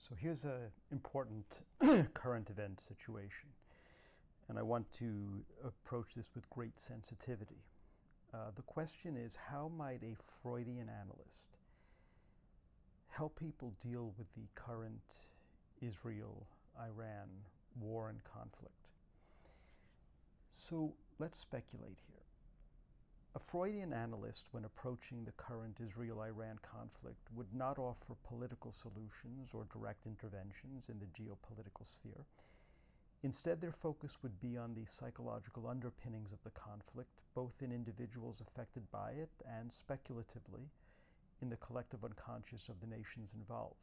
So here's an important current event situation, and I want to approach this with great sensitivity. The question is, how might a Freudian analyst help people deal with the current Israel-Iran war and conflict? So let's speculate here. A Freudian analyst, when approaching the current Israel-Iran conflict, would not offer political solutions or direct interventions in the geopolitical sphere. Instead, their focus would be on the psychological underpinnings of the conflict, both in individuals affected by it and, speculatively, in the collective unconscious of the nations involved.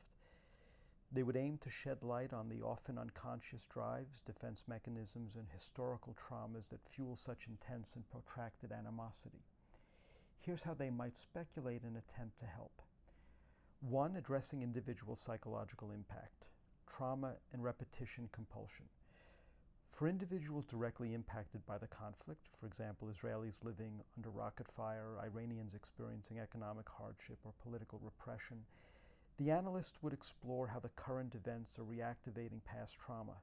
They would aim to shed light on the often unconscious drives, defense mechanisms, and historical traumas that fuel such intense and protracted animosity. Here's how they might speculate and attempt to help. 1. Addressing individual psychological impact, trauma and repetition compulsion. For individuals directly impacted by the conflict, for example, Israelis living under rocket fire, Iranians experiencing economic hardship or political repression, the analyst would explore how the current events are reactivating past trauma.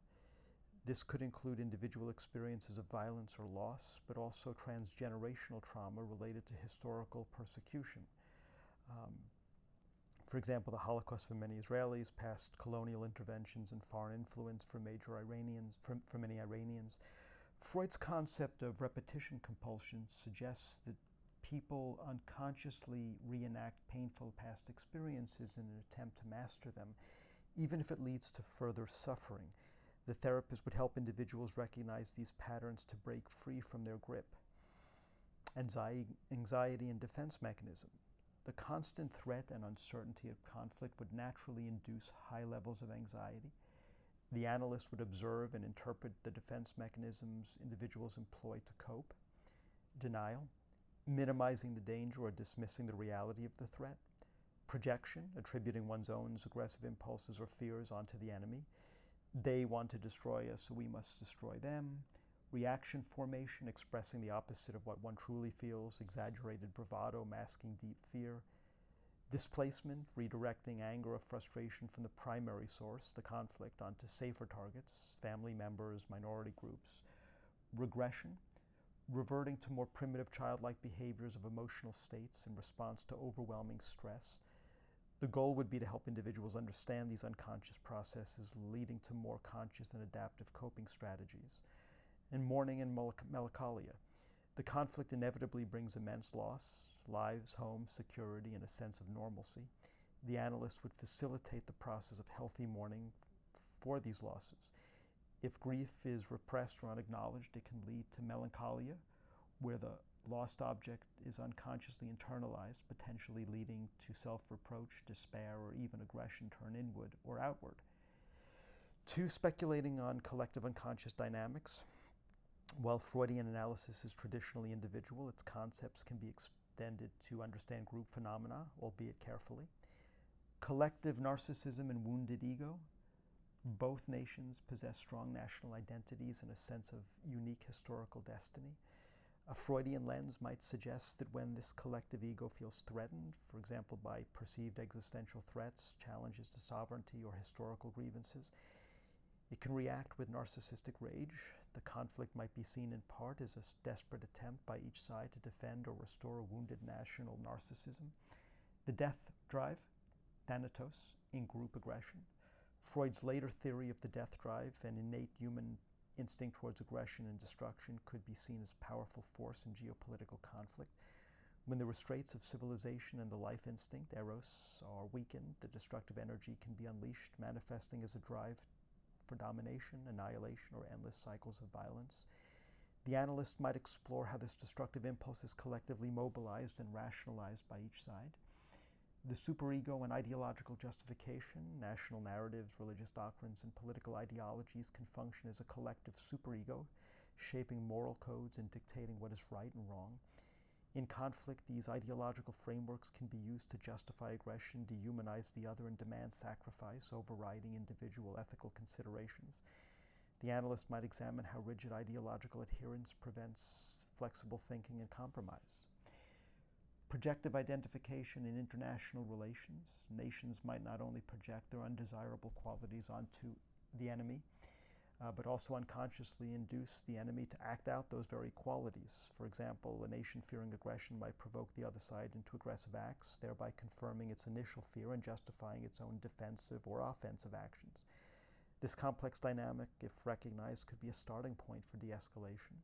This could include individual experiences of violence or loss, but also transgenerational trauma related to historical persecution. For example, the Holocaust for many Israelis, past colonial interventions and foreign influence for many Iranians. Freud's concept of repetition compulsion suggests that people unconsciously reenact painful past experiences in an attempt to master them, even if it leads to further suffering. The therapist would help individuals recognize these patterns to break free from their grip. Anxiety and defense mechanism. The constant threat and uncertainty of conflict would naturally induce high levels of anxiety. The analyst would observe and interpret the defense mechanisms individuals employ to cope. Denial, minimizing the danger or dismissing the reality of the threat. Projection, attributing one's own aggressive impulses or fears onto the enemy. They want to destroy us, so we must destroy them. Reaction formation, expressing the opposite of what one truly feels, exaggerated bravado, masking deep fear. Displacement, redirecting anger or frustration from the primary source, the conflict, onto safer targets, family members, minority groups. Regression, reverting to more primitive childlike behaviors of emotional states in response to overwhelming stress. The goal would be to help individuals understand these unconscious processes, leading to more conscious and adaptive coping strategies. And mourning and melancholia. The conflict inevitably brings immense loss, lives, homes, security, and a sense of normalcy. The analyst would facilitate the process of healthy mourning for these losses. If grief is repressed or unacknowledged, it can lead to melancholia, where the lost object is unconsciously internalized, potentially leading to self-reproach, despair, or even aggression turned inward or outward. 2. Speculating on collective unconscious dynamics. While Freudian analysis is traditionally individual, its concepts can be extended to understand group phenomena, albeit carefully. Collective narcissism and wounded ego. Both nations possess strong national identities and a sense of unique historical destiny. A Freudian lens might suggest that when this collective ego feels threatened, for example by perceived existential threats, challenges to sovereignty, or historical grievances, it can react with narcissistic rage. The conflict might be seen in part as a desperate attempt by each side to defend or restore a wounded national narcissism. The death drive, thanatos, in group aggression. Freud's later theory of the death drive, an innate human instinct towards aggression and destruction, could be seen as a powerful force in geopolitical conflict. When the restraints of civilization and the life instinct, eros, are weakened, the destructive energy can be unleashed, manifesting as a drive for domination, annihilation, or endless cycles of violence. The analyst might explore how this destructive impulse is collectively mobilized and rationalized by each side. The superego and ideological justification, national narratives, religious doctrines, and political ideologies can function as a collective superego, shaping moral codes and dictating what is right and wrong. In conflict, these ideological frameworks can be used to justify aggression, dehumanize the other, and demand sacrifice, overriding individual ethical considerations. The analyst might examine how rigid ideological adherence prevents flexible thinking and compromise. Projective identification in international relations. Nations might not only project their undesirable qualities onto the enemy, but also unconsciously induce the enemy to act out those very qualities. For example, a nation fearing aggression might provoke the other side into aggressive acts, thereby confirming its initial fear and justifying its own defensive or offensive actions. This complex dynamic, if recognized, could be a starting point for de-escalation.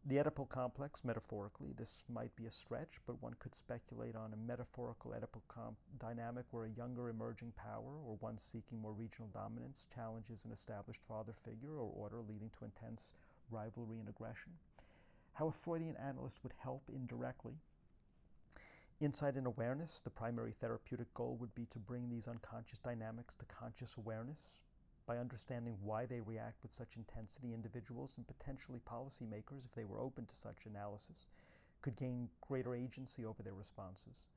The Oedipal complex, metaphorically, this might be a stretch, but one could speculate on a metaphorical Oedipal dynamic where a younger emerging power, or one seeking more regional dominance, challenges an established father figure or order, leading to intense rivalry and aggression. How a Freudian analyst would help indirectly. Insight and awareness. The primary therapeutic goal would be to bring these unconscious dynamics to conscious awareness. By understanding why they react with such intensity, individuals and potentially policymakers, if they were open to such analysis, could gain greater agency over their responses.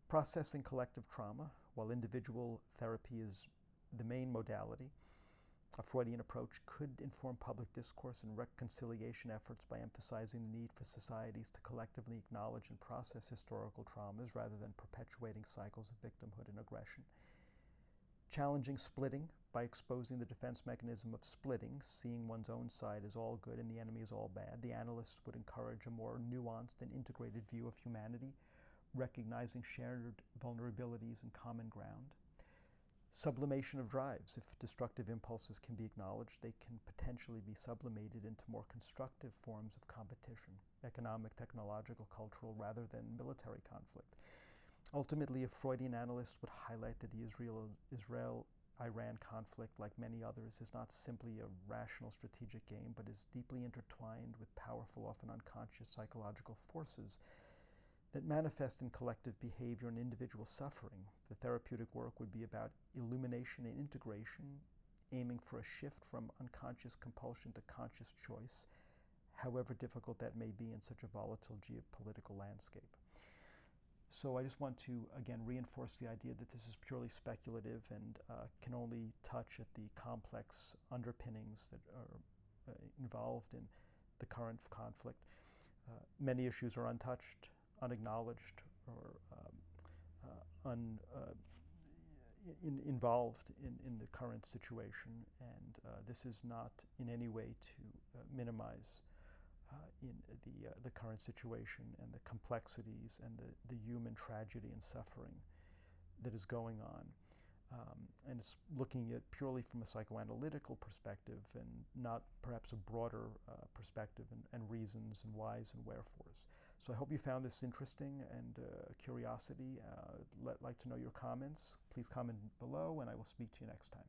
Processing collective trauma. While individual therapy is the main modality, a Freudian approach could inform public discourse and reconciliation efforts by emphasizing the need for societies to collectively acknowledge and process historical traumas rather than perpetuating cycles of victimhood and aggression. Challenging splitting by exposing the defense mechanism of splitting, seeing one's own side as all good and the enemy as all bad. The analysts would encourage a more nuanced and integrated view of humanity, recognizing shared vulnerabilities and common ground. Sublimation of drives. If destructive impulses can be acknowledged, they can potentially be sublimated into more constructive forms of competition, economic, technological, cultural, rather than military conflict. Ultimately, a Freudian analyst would highlight that the Israel-Iran conflict, like many others, is not simply a rational strategic game, but is deeply intertwined with powerful, often unconscious psychological forces that manifest in collective behavior and individual suffering. The therapeutic work would be about illumination and integration, aiming for a shift from unconscious compulsion to conscious choice, however difficult that may be in such a volatile geopolitical landscape. So I just want to, again, reinforce the idea that this is purely speculative and can only touch at the complex underpinnings that are involved in the current conflict. Many issues are untouched, unacknowledged, or involved in the current situation, and this is not in any way to minimize in the current situation and the complexities and the human tragedy and suffering that is going on. And it's looking at purely from a psychoanalytical perspective and not perhaps a broader perspective and reasons and whys and wherefores. So I hope you found this interesting and curiosity. Like to know your comments. Please comment below and I will speak to you next time.